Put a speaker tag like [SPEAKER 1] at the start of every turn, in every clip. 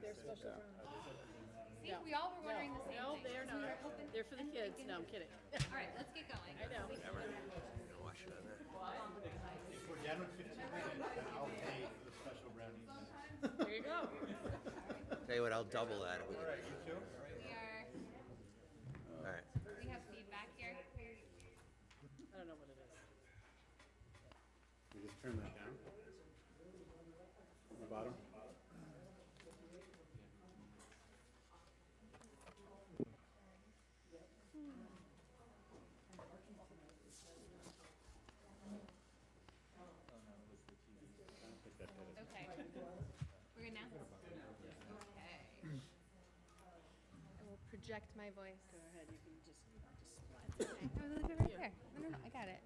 [SPEAKER 1] They're special
[SPEAKER 2] See, we all were wondering the same
[SPEAKER 1] No,
[SPEAKER 2] thing.
[SPEAKER 1] they're not. They're for the kids. No, I'm kidding.
[SPEAKER 2] All right, let's get going.
[SPEAKER 1] I know.
[SPEAKER 3] If we're done with 15 minutes, then I'll pay for the special brownies.
[SPEAKER 1] There you go.
[SPEAKER 4] Tell you what, I'll double that.
[SPEAKER 3] All right, you too?
[SPEAKER 4] All right.
[SPEAKER 2] We have feedback here.
[SPEAKER 1] I don't know what it is.
[SPEAKER 3] We just turn that down. On the bottom.
[SPEAKER 2] Okay. We're good now? Okay. I will project my voice.
[SPEAKER 1] Go ahead. You can just slide.
[SPEAKER 2] Okay. Oh, leave it right there. No, I got it.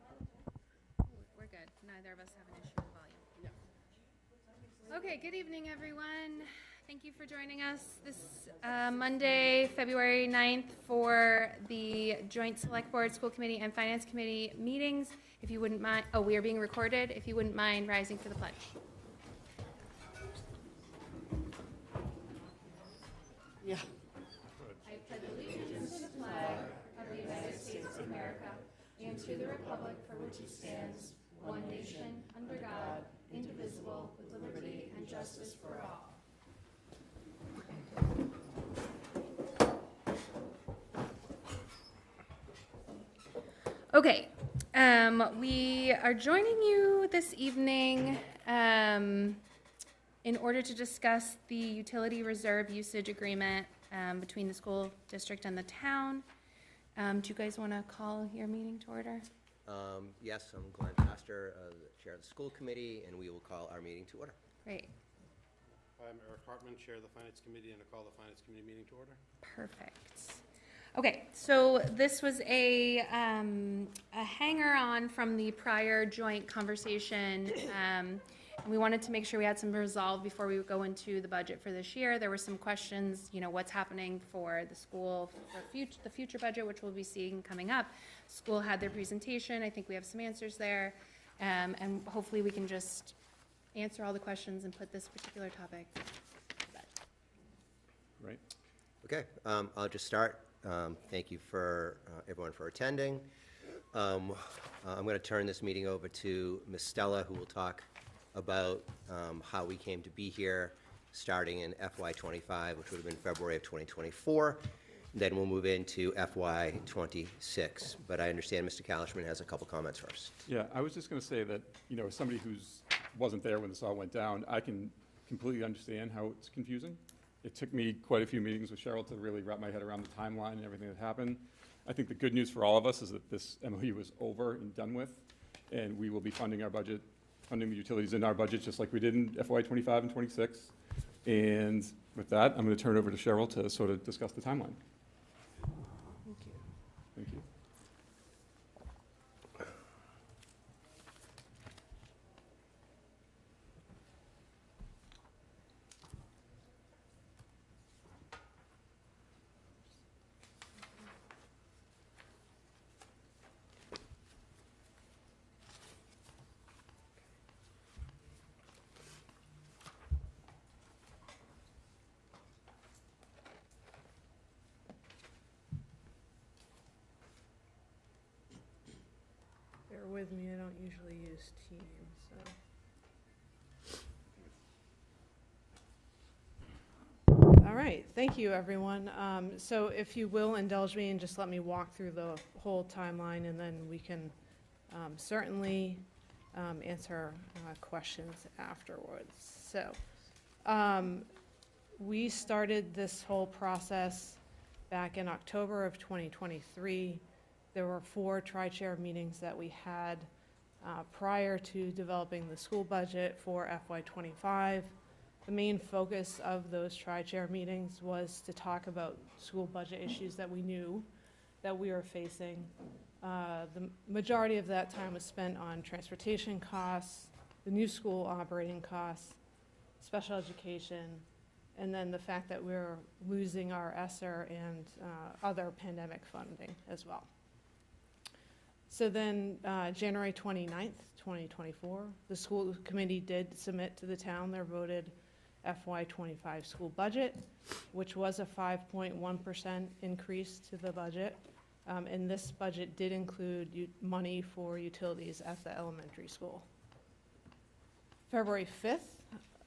[SPEAKER 2] We're good. Neither of us have an issue with volume.
[SPEAKER 1] No.
[SPEAKER 2] Okay, good evening, everyone. Thank you for joining us this Monday, February 9th for the Joint Select Board, School Committee, and Finance Committee meetings. If you wouldn't mind, oh, we are being recorded. If you wouldn't mind rising for the pledge.
[SPEAKER 1] Yeah.
[SPEAKER 2] I pledge allegiance to the flag of the United States of America and to the republic for which it stands, one nation, under God, indivisible, with liberty and justice for all. Okay, we are joining you this evening in order to discuss the utility reserve usage agreement between the school district and the town. Do you guys want to call your meeting to order?
[SPEAKER 4] Yes, I'm Glenn Pastor, the Chair of the School Committee, and we will call our meeting to order.
[SPEAKER 2] Great,
[SPEAKER 3] I'm Eric Hartman, Chair of the Finance Committee, and I call the Finance Committee meeting to order.
[SPEAKER 2] perfect. Okay, so this was a hanger-on from the prior joint conversation. And we wanted to make sure we had some resolve before we would go into the budget for this year. There were some questions, what's happening for the school, for the future budget, which we'll be seeing coming up. School had their presentation. I think we have some answers there. And hopefully we can just answer all the questions and put this particular topic to bed.
[SPEAKER 3] Right.
[SPEAKER 4] Okay, I'll just start. Thank you for everyone for attending. I'm going to turn this meeting over to Ms. Stella, who will talk about how we came to be here starting in FY25, which would have been February of 2024. Then we'll move into FY26. But I understand Mr. Kalishman has a couple comments first.
[SPEAKER 5] Yeah, I was just going to say that, as somebody who's wasn't there when this all went down, I can completely understand how it's confusing. It took me quite a few meetings with Cheryl to really wrap my head around the timeline and everything that happened. I think the good news for all of us is that this MOU is over and done with, and we will be funding our budget, funding the utilities in our budget, just like we did in FY25 and 26. And with that, I'm going to turn it over to Cheryl to sort of discuss the timeline.
[SPEAKER 1] Thank you.
[SPEAKER 5] Thank you.
[SPEAKER 1] Bear with me, I don't usually use Teams, so. All right, thank you, everyone. So if you will indulge me and just let me walk through the whole timeline, and then we can certainly answer questions afterwards. So we started this whole process back in October of 2023. There were 4 tri-chair meetings that we had prior to developing the school budget for FY25. The main focus of those tri-chair meetings was to talk about school budget issues that we knew that we were facing. The majority of that time was spent on transportation costs, the new school operating costs, special education, and then the fact that we're losing our ESSER and other pandemic funding as well. So then January 29th, 2024, the school committee did submit to the town their voted FY '25 school budget, which was a 5.1% increase to the budget. And this budget did include money for utilities at the elementary school. February 5th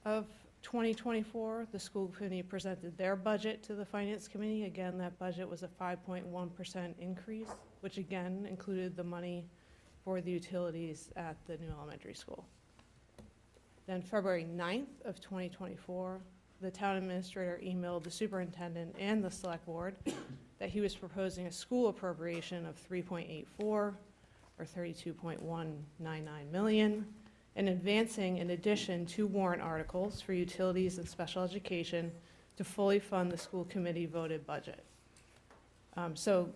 [SPEAKER 1] of 2024, the school committee presented their budget to the finance committee. Again, that budget was a 5.1% increase, which again included the money for the utilities at the new elementary school. Then February 9th of 2024, the town administrator emailed the superintendent and the select board that he was proposing a school appropriation of 3.84 or 32.199 million, and advancing in addition 2 warrant articles for utilities and special education to fully fund the school committee voted budget. So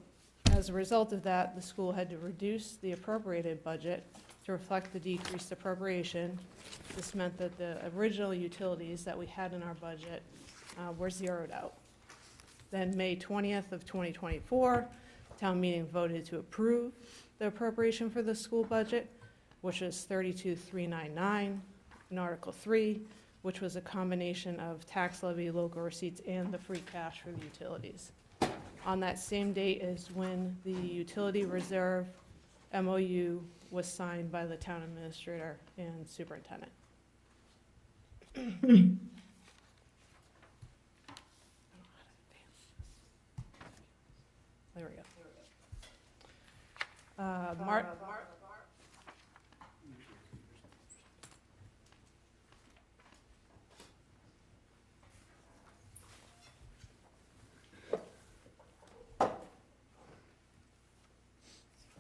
[SPEAKER 1] as a result of that, the school had to reduce the appropriated budget to reflect the decreased appropriation. This meant that the original utilities that we had in our budget were zeroed out. Then May 20th of 2024, town meeting voted to approve the appropriation for the school budget, which was 32,399 in Article 3, which was a combination of tax levy, local receipts, and the free cash for the utilities. On that same date is when the utility reserve MOU was signed by the town administrator and superintendent. There we go.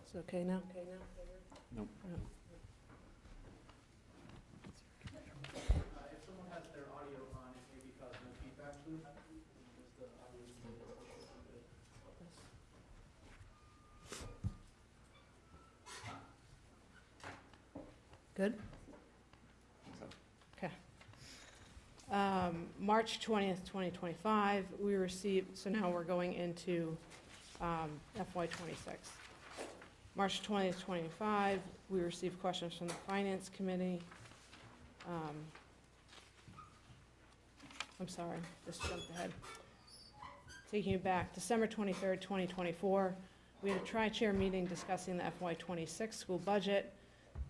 [SPEAKER 1] It's okay now?
[SPEAKER 5] Nope.
[SPEAKER 6] If someone has their audio on, it may be causing a feedback loop. Because the audio is being
[SPEAKER 1] Good? Okay. March 20th, 2025, we received, so now we're going into FY '26. March 20th, 25, we received questions from the Finance Committee. I'm sorry, just jumped ahead. Taking you back, December 23rd, 2024, we had a tri-chair meeting discussing the FY '26 school budget.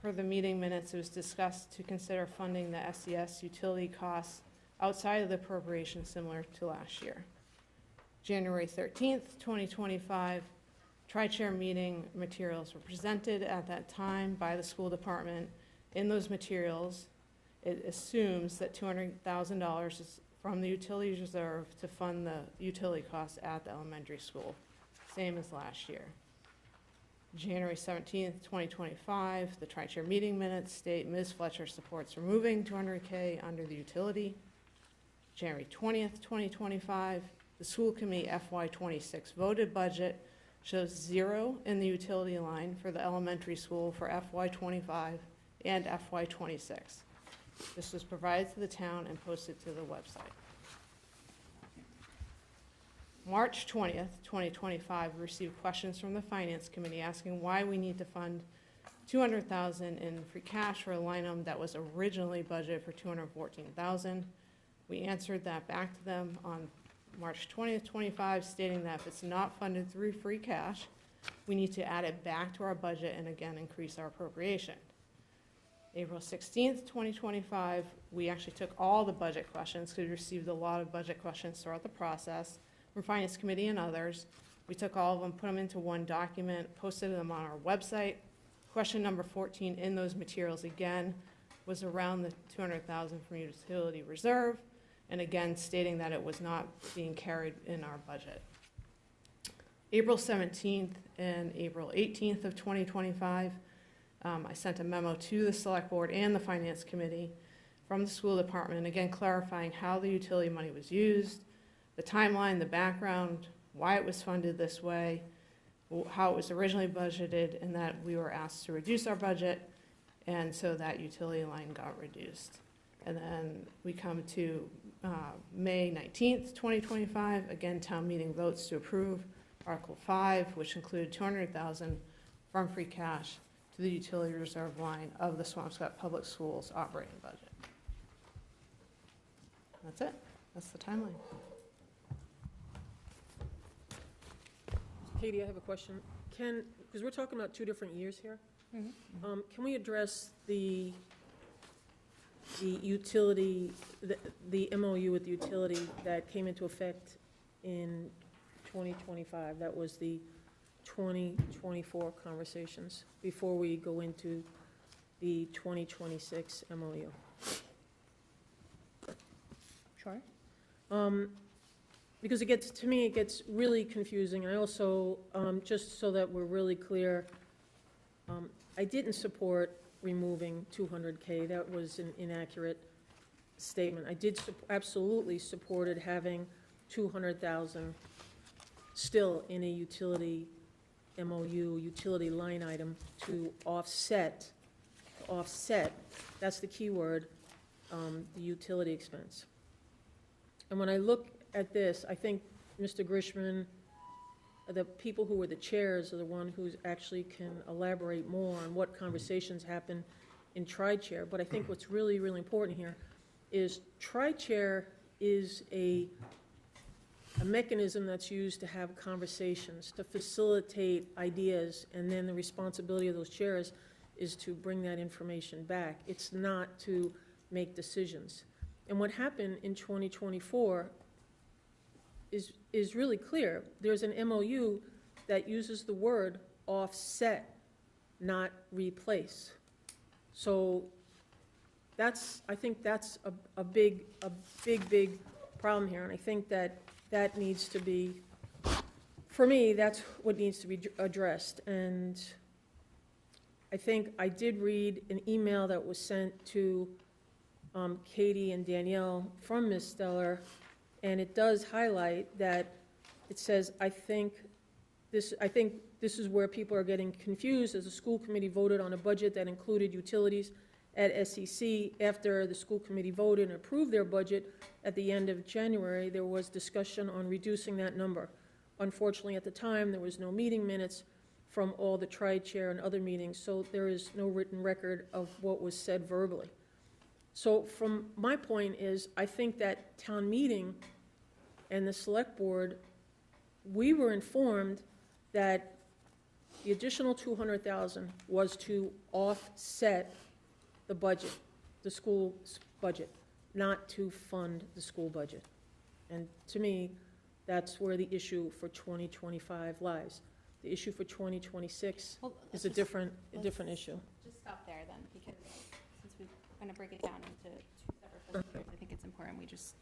[SPEAKER 1] Per the meeting minutes, it was discussed to consider funding the SES utility costs outside of the appropriation similar to last year. January 13th, 2025, tri-chair meeting materials were presented at that time by the school department. In those materials, it assumes that $200,000 is from the utilities reserve to fund the utility costs at the elementary school, same as last year. January 17th, 2025, the tri-chair meeting minutes state Ms. Fletcher supports removing $200K under the utility. January 20th, 2025, the school committee FY '26 voted budget shows 0 in the utility line for the elementary school for FY '25 and FY '26. This was provided to the town and posted to the website. March 20th, 2025, we received questions from the Finance Committee asking why we need to fund $200,000 in free cash for a line item that was originally budgeted for $214,000. We answered that back to them on March 20th, 25, stating that if it's not funded through free cash, we need to add it back to our budget and again increase our appropriation. April 16th, 2025, we actually took all the budget questions because we received a lot of budget questions throughout the process from Finance Committee and others. We took all of them, put them into one document, posted them on our website. Question number 14 in those materials again was around the $200,000 from utility reserve, and again stating that it was not being carried in our budget. April 17th and April 18th of 2025, I sent a memo to the Select Board and the Finance Committee from the school department, again clarifying how the utility money was used, the timeline, the background, why it was funded this way, how it was originally budgeted, and that we were asked to reduce our budget, and so that utility line got reduced. And then we come to May 19th, 2025, again, town meeting votes to approve Article 5, which included $200,000 from free cash to the utility reserve line of the Swampscott Public Schools operating budget. That's it. That's the timeline.
[SPEAKER 7] Katie, I have a question. Because we're talking about 2 different years here, can we address the utility, the MOU with the utility that came into effect in 2025? That was the 2024 conversations, before we go into the 2026 MOU.
[SPEAKER 2] Sure.
[SPEAKER 7] Because to me, it gets really confusing. I also, just so that we're really clear, I didn't support removing 200K. That was an inaccurate statement. I did absolutely supported having 200,000 still in a utility MOU, utility line item to offset, that's the key word, the utility expense. And when I look at this, I think Mr. Grishman, the people who were the chairs are the one who actually can elaborate more on what conversations happen in tri-chair. But I think what's really, really important here is tri-chair is a mechanism that's used to have conversations, to facilitate ideas, and then the responsibility of those chairs is to bring that information back. It's not to make decisions. And what happened in 2024 is really clear. There's an MOU that uses the word offset, not replace. So I think that's a big problem here, and I think that needs to be, for me, that's what needs to be addressed. And I think I did read an email that was sent to Katie and Danielle from Ms. Stellar, and it does highlight that it says, I think this is where people are getting confused, as the school committee voted on a budget that included utilities at SEC. After the school committee voted and approved their budget at the end of January, there was discussion on reducing that number. Unfortunately, at the time, there was no meeting minutes from all the tri-chair and other meetings, so there is no written record of what was said verbally. So from my point is, I think that town meeting and the select board, we were informed that the additional 200,000 was to offset the budget, the school's budget, not to fund the school budget. And to me, that's where the issue for 2025 lies. The issue for 2026 is a different issue.
[SPEAKER 2] Just stop there then, because since we're going to break it down into 2 separate budgets, I think it's important we just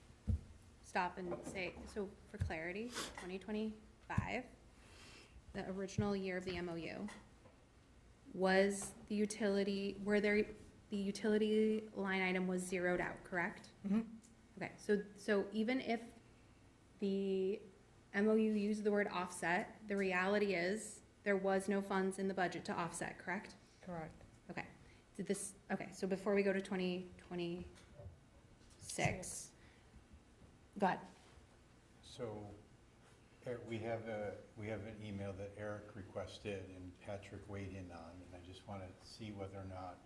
[SPEAKER 2] stop and say, so for clarity, 2025, the original year of the MOU, was the utility, the utility line item was zeroed out, correct?
[SPEAKER 7] Mm-hmm.
[SPEAKER 2] Okay, so even if the MOU used the word offset, the reality is there was no funds in the budget to offset, correct?
[SPEAKER 1] Correct.
[SPEAKER 2] Okay. Okay, so before we go to 2026, go ahead.
[SPEAKER 8] So, we have an email that Eric requested and Patrick weighed in on, and I just want to see whether or not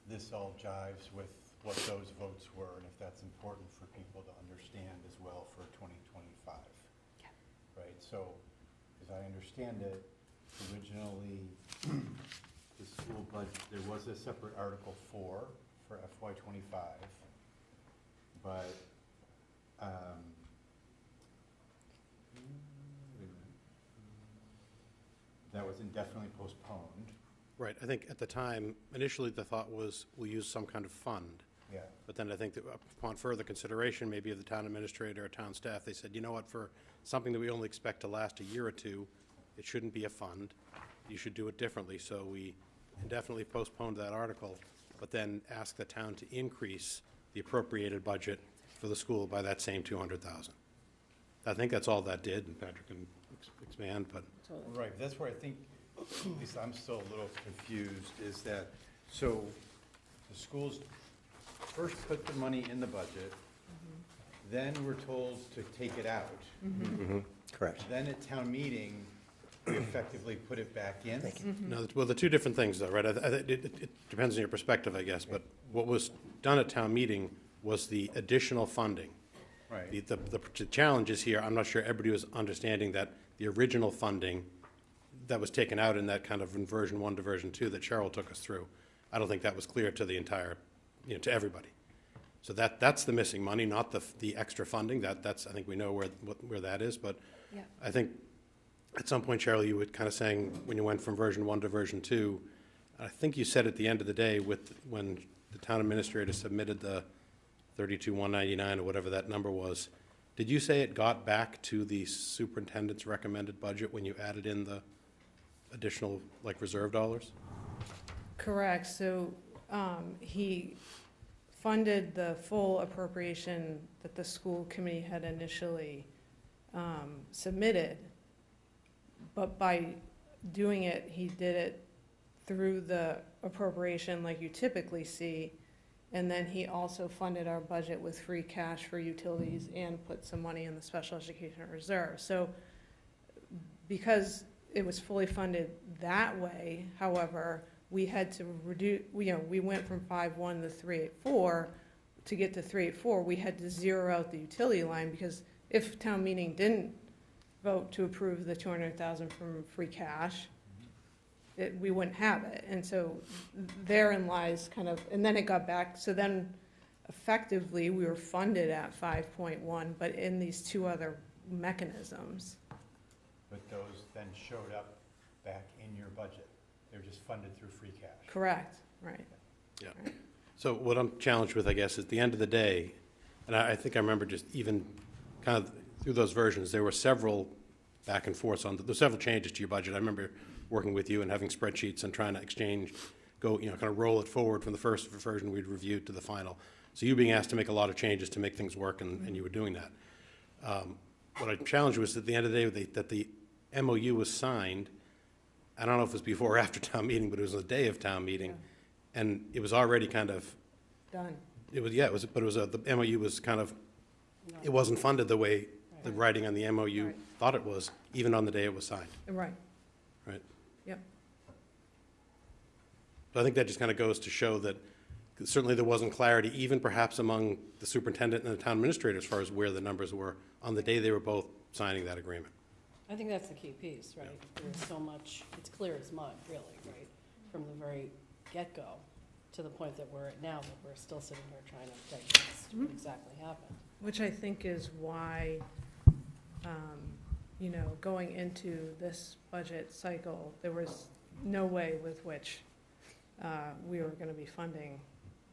[SPEAKER 8] this all jives with what those votes were, and if that's important for people to understand as well for 2025.
[SPEAKER 2] Okay.
[SPEAKER 8] Right, so, as I understand it, originally, the school budget, there was a separate Article 4 for FY '25, but, that was indefinitely postponed.
[SPEAKER 3] Right, I think at the time, initially the thought was we'll use some kind of fund.
[SPEAKER 8] Yeah.
[SPEAKER 3] But then I think that upon further consideration, maybe of the town administrator or town staff, they said, you know what, for something that we only expect to last a year or two, it shouldn't be a fund. You should do it differently. So we indefinitely postponed that article, but then asked the town to increase the appropriated budget for the school by that same 200,000. I think that's all that did, and Patrick can expand, but.
[SPEAKER 8] Right, that's where I think, at least I'm still a little confused, is that, so the schools first put the money in the budget, then we're told to take it out.
[SPEAKER 4] Correct.
[SPEAKER 8] Then at town meeting, we effectively put it back in.
[SPEAKER 3] No, well, the two different things, though, right? It depends on your perspective, I guess, but what was done at town meeting was the additional funding.
[SPEAKER 8] Right.
[SPEAKER 3] The challenge is here, I'm not sure everybody was understanding that the original funding that was taken out in that kind of in version 1 to version 2 that Cheryl took us through, I don't think that was clear to the entire, to everybody. So that's the missing money, not the extra funding. That's, I think we know where that is, but
[SPEAKER 2] Yeah.
[SPEAKER 3] I think at some point, Cheryl, you were kind of saying when you went from version 1 to version 2, I think you said at the end of the day when the town administrator submitted the 32,199 or whatever that number was, did you say it got back to the superintendent's recommended budget when you added in the additional, like, reserve dollars?
[SPEAKER 1] Correct, so he funded the full appropriation that the school committee had initially submitted, but by doing it, he did it through the appropriation like you typically see, and then he also funded our budget with free cash for utilities and put some money in the special education reserve. So because it was fully funded that way, however, we had to reduce, we went from 5.1 to 3.84. To get to 3.84, we had to zero out the utility line, because if town meeting didn't vote to approve the 200,000 from free cash, we wouldn't have it. And so therein lies kind of, and then it got back, so then effectively we were funded at 5.1, but in these two other mechanisms.
[SPEAKER 8] But those then showed up back in your budget. They were just funded through free cash.
[SPEAKER 1] Correct, right.
[SPEAKER 3] Yeah. So what I'm challenged with, I guess, is at the end of the day, and I think I remember just even kind of through those versions, there were several back and forths on, there's several changes to your budget. I remember working with you and having spreadsheets and trying to exchange, kind of roll it forward from the first version we'd reviewed to the final. So you being asked to make a lot of changes to make things work, and you were doing that. What I challenged was at the end of the day that the MOU was signed. I don't know if it was before or after town meeting, but it was the day of town meeting, and it was already kind of
[SPEAKER 1] Done.
[SPEAKER 3] It was, but it was the MOU was kind of, it wasn't funded the way the writing on the MOU
[SPEAKER 1] Right.
[SPEAKER 3] thought it was, even on the day it was signed,
[SPEAKER 1] Right,
[SPEAKER 3] right?
[SPEAKER 1] yep.
[SPEAKER 3] So I think that just kind of goes to show that certainly there wasn't clarity, even perhaps among the superintendent and the town administrator, as far as where the numbers were on the day they were both signing that agreement.
[SPEAKER 9] I think that's the key piece, right? There's so much, it's clear as mud, really, right? From the very get-go to the point that we're at now, that we're still sitting here trying to digest what exactly happened.
[SPEAKER 1] Which I think is why, going into this budget cycle, there was no way with which we were going to be funding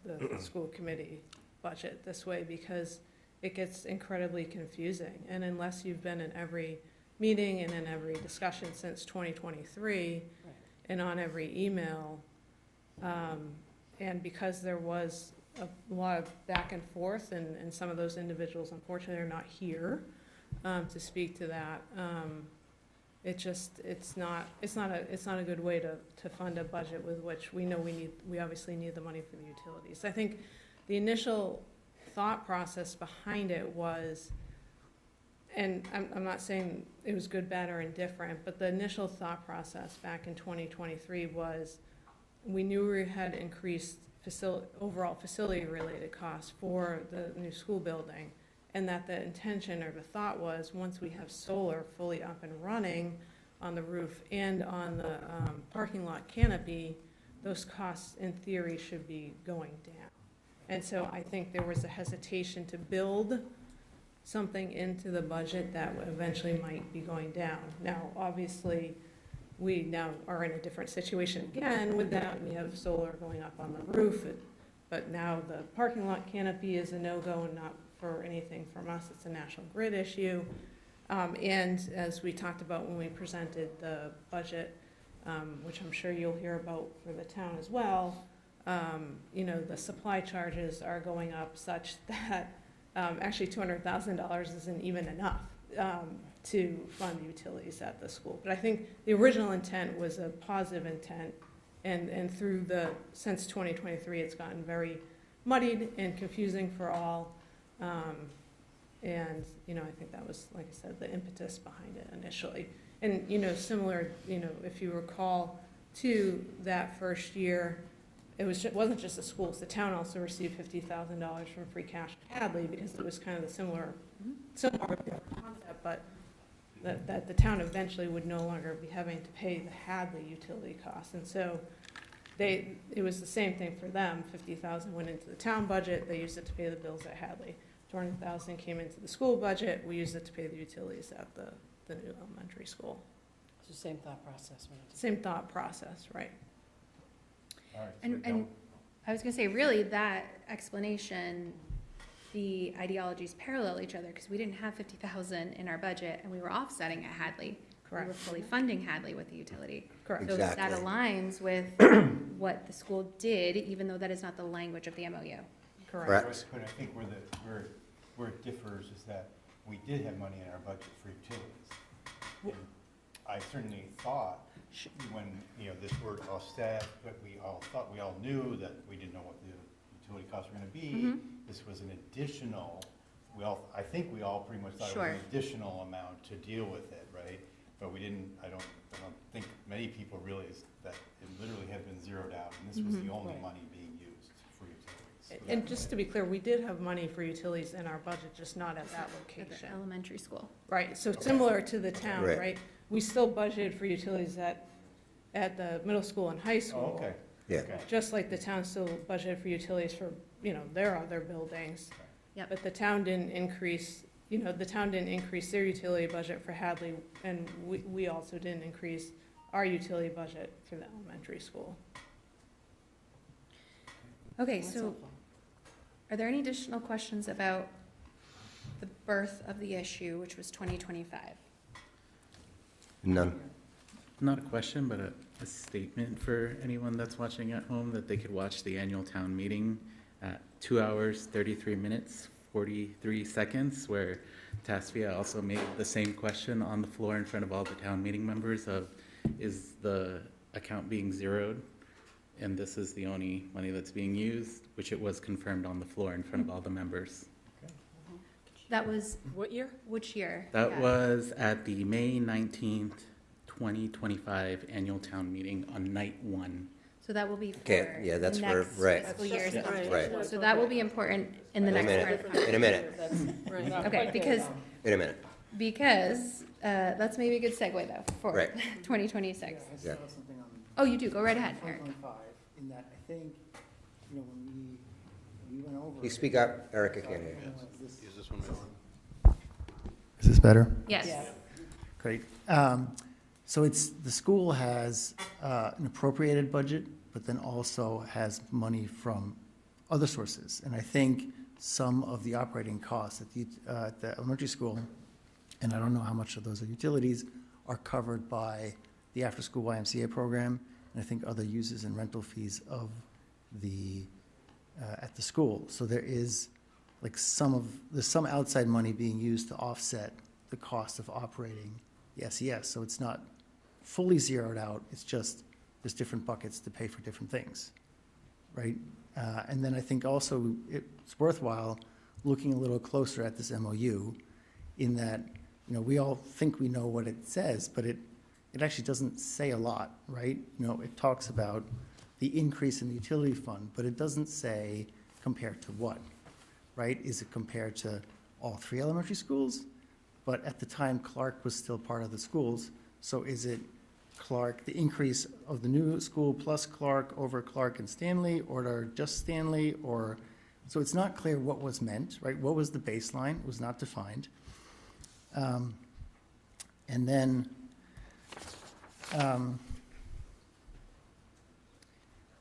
[SPEAKER 1] the school committee budget this way, because it gets incredibly confusing. And unless you've been in every meeting and in every discussion since 2023,
[SPEAKER 9] Right.
[SPEAKER 1] and on every email, and because there was a lot of back and forth, and some of those individuals unfortunately are not here to speak to that, it's not a good way to fund a budget with which we know we obviously need the money for the utilities. I think the initial thought process behind it was, and I'm not saying it was good, bad, or indifferent, but the initial thought process back in 2023 was, we knew we had increased overall facility-related costs for the new school building, and that the intention or the thought was, once we have solar fully up and running on the roof and on the parking lot canopy, those costs in theory should be going down. And so I think there was a hesitation to build something into the budget that eventually might be going down. Now, obviously, we now are in a different situation again with that. We have solar going up on the roof, but now the parking lot canopy is a no-go and not for anything from us. It's a National Grid issue. And as we talked about when we presented the budget, which I'm sure you'll hear about for the town as well, the supply charges are going up such that actually $200,000 isn't even enough to fund utilities at the school. But I think the original intent was a positive intent, and since 2023, it's gotten very muddied and confusing for all. And I think that was, like I said, the impetus behind it initially. And, similar, if you recall, to that first year, wasn't just the schools, the town also received $50,000 from free cash Hadley, because it was kind of the similar concept, but that the town eventually would no longer be having to pay the Hadley utility costs. And so it was the same thing for them. 50,000 went into the town budget, they used it to pay the bills at Hadley. 20,000 came into the school budget, we used it to pay the utilities at the new elementary school.
[SPEAKER 9] It's the same thought process. when it's-
[SPEAKER 1] Same thought process, right?
[SPEAKER 8] All right, so
[SPEAKER 2] And
[SPEAKER 8] don't-
[SPEAKER 2] I was gonna say, really, that explanation, the ideologies parallel each other, because we didn't have 50,000 in our budget, and we were offsetting at Hadley. We were
[SPEAKER 1] Correct.
[SPEAKER 2] fully funding Hadley with the utility.
[SPEAKER 1] Correct.
[SPEAKER 2] So that
[SPEAKER 4] Exactly.
[SPEAKER 2] aligns with what the school did, even though that is not the language of the MOU.
[SPEAKER 1] Correct.
[SPEAKER 8] But I think where it differs is that we did have money in our budget for utilities. And I certainly thought, when, this word offset, but we all knew that we didn't know what the utility costs were gonna be. This was an additional, I think we all pretty much thought it was
[SPEAKER 2] Sure.
[SPEAKER 8] an additional amount to deal with it, right? But we didn't, I don't think many people realized that it literally had been zeroed out, and this was the only
[SPEAKER 9] Right.
[SPEAKER 8] money being used for utilities. So
[SPEAKER 1] And
[SPEAKER 8] that-
[SPEAKER 1] just to be clear, we did have money for utilities in our budget, just not at that
[SPEAKER 2] At the
[SPEAKER 1] location.
[SPEAKER 2] elementary school.
[SPEAKER 1] Right, so similar to the town,
[SPEAKER 4] Right.
[SPEAKER 1] right? We still budgeted for utilities at the middle school and high
[SPEAKER 8] Oh,
[SPEAKER 1] school.
[SPEAKER 8] okay.
[SPEAKER 4] Yeah.
[SPEAKER 8] Okay.
[SPEAKER 1] Just like the town still budgeted for utilities for, their other buildings.
[SPEAKER 2] Yep.
[SPEAKER 1] But the town didn't increase, their utility budget for Hadley, and we also didn't increase our utility budget for the elementary school.
[SPEAKER 2] Okay,
[SPEAKER 9] That's
[SPEAKER 2] so
[SPEAKER 9] helpful.
[SPEAKER 2] are there any additional questions about the birth of the issue, which was 2025?
[SPEAKER 4] None.
[SPEAKER 10] Not a question, but a statement for anyone that's watching at home, that they could watch the annual town meeting at 2 hours, 33 minutes, 43 seconds, where Tasvia also made the same question on the floor in front of all the town meeting members of, is the account being zeroed? And this is the only money that's being used, which it was confirmed on the floor in front of all the members.
[SPEAKER 2] That was,
[SPEAKER 7] What year?
[SPEAKER 2] which year?
[SPEAKER 10] That
[SPEAKER 2] Yeah.
[SPEAKER 10] was at the May 19th, 2025 annual town meeting on night 1.
[SPEAKER 2] So that will be
[SPEAKER 4] Okay,
[SPEAKER 2] for
[SPEAKER 4] yeah, that's
[SPEAKER 2] the
[SPEAKER 4] for-
[SPEAKER 2] next
[SPEAKER 4] right.
[SPEAKER 2] fiscal year's
[SPEAKER 7] That's
[SPEAKER 2] budget.
[SPEAKER 4] Right.
[SPEAKER 2] So that will be important in the
[SPEAKER 4] In a
[SPEAKER 2] next part
[SPEAKER 4] minute.
[SPEAKER 2] of the conversation.
[SPEAKER 4] In a minute.
[SPEAKER 9] That's
[SPEAKER 7] Right.
[SPEAKER 9] not
[SPEAKER 2] Okay,
[SPEAKER 9] quite there,
[SPEAKER 2] because,
[SPEAKER 9] though.
[SPEAKER 4] In a minute.
[SPEAKER 2] because, that's maybe a good segue though, for
[SPEAKER 4] Right.
[SPEAKER 2] 2026.
[SPEAKER 6] I
[SPEAKER 4] Yeah.
[SPEAKER 6] saw something on
[SPEAKER 2] Oh, you do, go right ahead, Eric.
[SPEAKER 6] 2025, in that I think, when we went over.
[SPEAKER 4] You speak up, Erica can't hear you.
[SPEAKER 3] Use this one, Madeline.
[SPEAKER 6] Is this better?
[SPEAKER 2] Yes.
[SPEAKER 9] Yeah.
[SPEAKER 6] Great. So the school has an appropriated budget, but then also has money from other sources. And I think some of the operating costs at the elementary school, and I don't know how much of those are utilities, are covered by the after-school YMCA program, and I think other uses and rental fees of at the school. So there is there's some outside money being used to offset the cost of operating the SES. So it's not fully zeroed out, it's just, there's different buckets to pay for different things, right? And then I think also it's worthwhile looking a little closer at this MOU, in that, we all think we know what it says, but it actually doesn't say a lot, right? It talks about the increase in the utility fund, but it doesn't say compared to what, right? Is it compared to all 3 elementary schools? But at the time, Clark was still part of the schools, so is it Clark, the increase of the new school plus Clark over Clark and Stanley, or just Stanley, or, so it's not clear what was meant, right? What was the baseline? It was not defined. And then,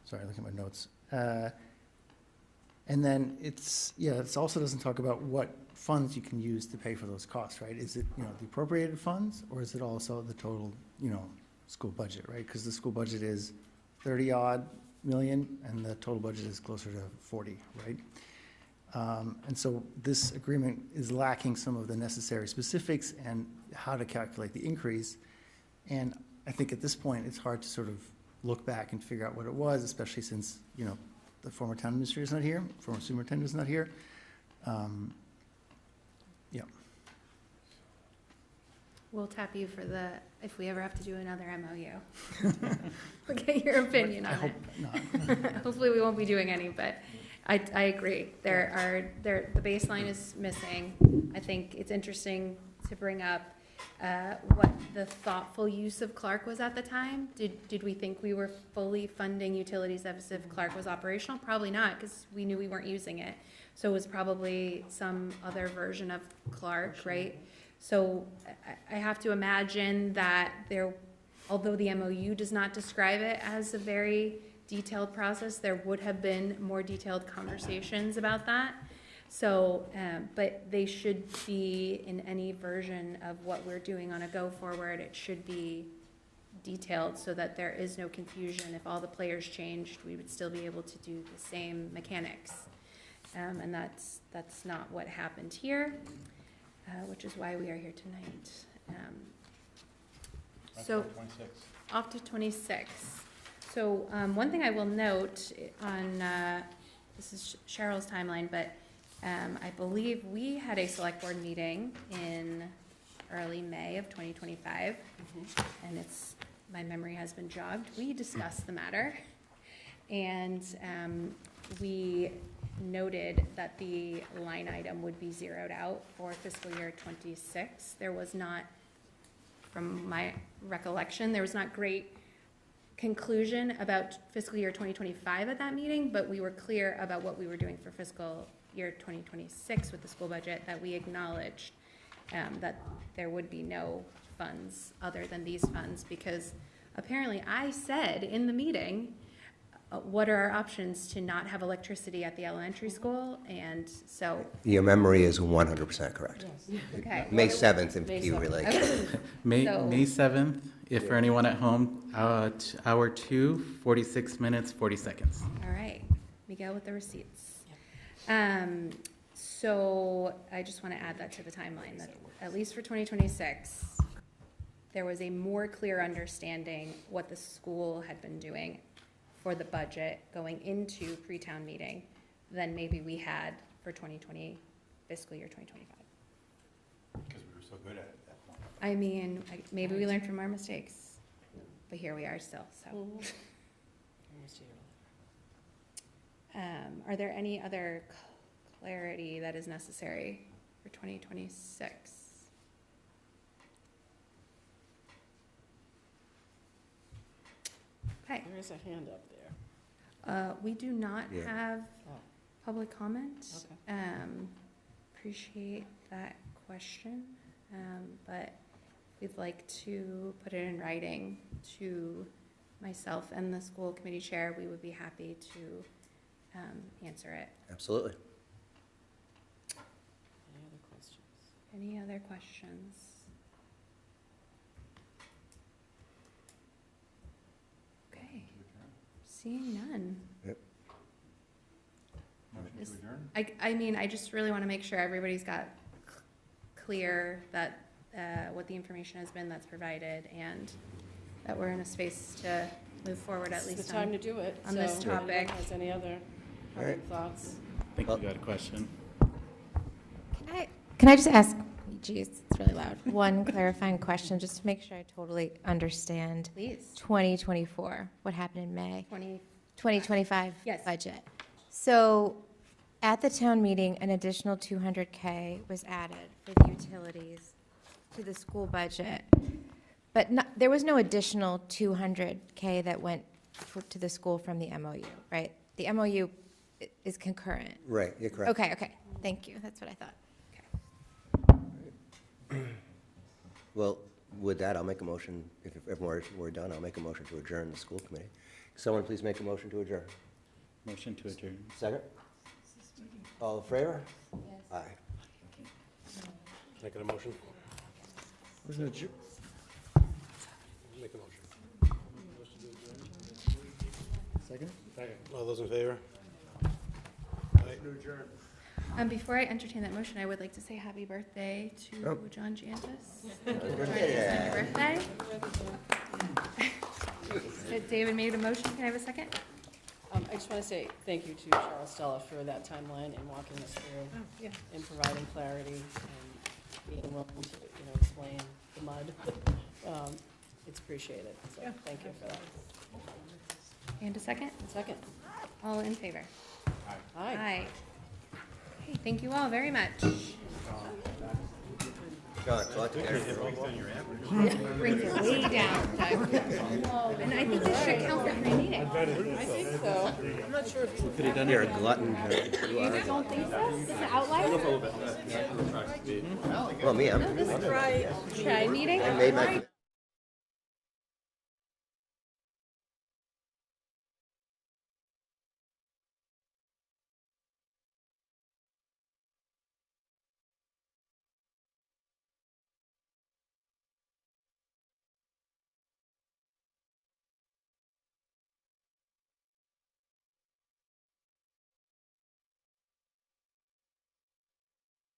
[SPEAKER 6] sorry, looking at my notes. And then it also doesn't talk about what funds you can use to pay for those costs, right? Is it, the appropriated funds, or is it also the total, school budget, right? Because the school budget is 30-odd million, and the total budget is closer to 40, right? And so this agreement is lacking some of the necessary specifics and how to calculate the increase. And I think at this point, it's hard to sort of look back and figure out what it was, especially since, the former town administrator is not here, former superintendent is not here. Yeah.
[SPEAKER 2] We'll tap you for the, if we ever have to do another MOU. We'll get your opinion
[SPEAKER 6] I
[SPEAKER 2] on
[SPEAKER 6] hope
[SPEAKER 2] it.
[SPEAKER 6] not.
[SPEAKER 2] Hopefully, we won't be doing any, but I agree. The baseline is missing. I think it's interesting to bring up what the thoughtful use of Clark was at the time. Did we think we were fully funding utilities as if Clark was operational? Probably not, because we knew we weren't using it. So it was probably some other version of Clark, right? So I have to imagine that although the MOU does not describe it as a very detailed process, there would have been more detailed conversations about that. So, but they should be in any version of what we're doing on a go forward, it should be detailed so that there is no confusion. If all the players changed, we would still be able to do the same mechanics. And that's not what happened here, which is why we are here tonight. So,
[SPEAKER 8] 26.
[SPEAKER 2] off to 26. So one thing I will note on, this is Cheryl's timeline, but I believe we had a select board meeting in early May of 2025, and my memory has been jogged. We discussed the matter, and we noted that the line item would be zeroed out for fiscal year 26. There was not, from my recollection, there was not great conclusion about fiscal year 2025 at that meeting, but we were clear about what we were doing for fiscal year 2026 with the school budget, that we acknowledged that there would be no funds other than these funds, because apparently I said in the meeting, what are our options to not have electricity at the elementary school? And so,
[SPEAKER 4] Your memory is 100% correct.
[SPEAKER 9] Yes.
[SPEAKER 2] okay.
[SPEAKER 4] May 7th, if
[SPEAKER 9] May
[SPEAKER 4] you
[SPEAKER 9] 7th.
[SPEAKER 4] relate.
[SPEAKER 2] Okay.
[SPEAKER 10] May
[SPEAKER 2] So-
[SPEAKER 10] 7th, if for anyone at home, hour 2, 46 minutes, 40 seconds.
[SPEAKER 2] All right, Miguel with the receipts. So I just want to add that to the timeline, that at least for 2026, there was a more clear understanding what the school had been doing for the budget going into pre-town meeting than maybe we had for fiscal year 2025.
[SPEAKER 8] Because we were so good at it at that point.
[SPEAKER 2] I mean, maybe we learned from our mistakes, but here we are still, so.
[SPEAKER 9] Mhm.
[SPEAKER 2] Are there any other clarity that is necessary for 2026? Okay,
[SPEAKER 9] There is a hand up there.
[SPEAKER 2] we do not
[SPEAKER 4] Yeah.
[SPEAKER 2] have
[SPEAKER 9] Oh.
[SPEAKER 2] public comment.
[SPEAKER 9] Okay.
[SPEAKER 2] Appreciate that question, but we'd like to put it in writing to myself and the school committee chair. We would be happy to answer it.
[SPEAKER 4] Absolutely.
[SPEAKER 9] Any other questions?
[SPEAKER 2] Any other questions? Okay, seeing none.
[SPEAKER 8] Motion
[SPEAKER 2] Is-
[SPEAKER 8] to adjourn?
[SPEAKER 2] I mean, I just really want to make sure everybody's got clear that, what the information has been that's provided, and that we're in a space to move forward at
[SPEAKER 9] It's
[SPEAKER 2] least
[SPEAKER 9] the time
[SPEAKER 2] on.
[SPEAKER 9] to do it.
[SPEAKER 2] on this
[SPEAKER 9] So, anyone
[SPEAKER 2] topic.
[SPEAKER 9] has any other
[SPEAKER 4] All right.
[SPEAKER 9] thoughts?
[SPEAKER 10] I think we got a question.
[SPEAKER 11] Can I just ask, geez, it's really loud, one clarifying question, just to make sure I totally understand.
[SPEAKER 2] Please,
[SPEAKER 11] 2024, what happened in May? 2025
[SPEAKER 2] Yes.
[SPEAKER 11] budget. So at the town meeting, an additional 200K was added for the utilities to the school budget. But there was no additional 200K that went to the school from the MOU, right? The MOU is concurrent.
[SPEAKER 4] Right, you're correct.
[SPEAKER 11] Okay, thank you, that's what I thought.
[SPEAKER 4] Well, with that, I'll make a motion, if we're done, I'll make a motion to adjourn the school committee. Someone please make a motion to adjourn.
[SPEAKER 10] Motion to adjourn.
[SPEAKER 4] Second? All in favor? Aye.
[SPEAKER 3] Making a motion? Make a motion.
[SPEAKER 6] Second?
[SPEAKER 3] All those in favor?
[SPEAKER 2] before I entertain that motion, I would like to say happy birthday to
[SPEAKER 4] Oh.
[SPEAKER 2] John Jantis.
[SPEAKER 4] Yeah.
[SPEAKER 2] Happy birthday. David made a motion, can I have a second?
[SPEAKER 9] I just want to say thank you to Cheryl Stella for that timeline and walking us through and providing clarity and being willing to, explain the mud. It's appreciated, so thank you for that.
[SPEAKER 2] And a second?
[SPEAKER 9] Second.
[SPEAKER 2] All in favor?
[SPEAKER 9] Aye.
[SPEAKER 2] Aye. Okay, thank you all very much.
[SPEAKER 4] John, talk to Eric.
[SPEAKER 2] Brings it way down, Doug. And I think this should count for 3 meetings.
[SPEAKER 7] I think so. I'm not sure if
[SPEAKER 4] You're a glutton. You are.
[SPEAKER 2] Don't think so? Is it outlier?
[SPEAKER 4] Well, me, I'm,
[SPEAKER 7] try.
[SPEAKER 2] Try meeting?
[SPEAKER 4] I made my.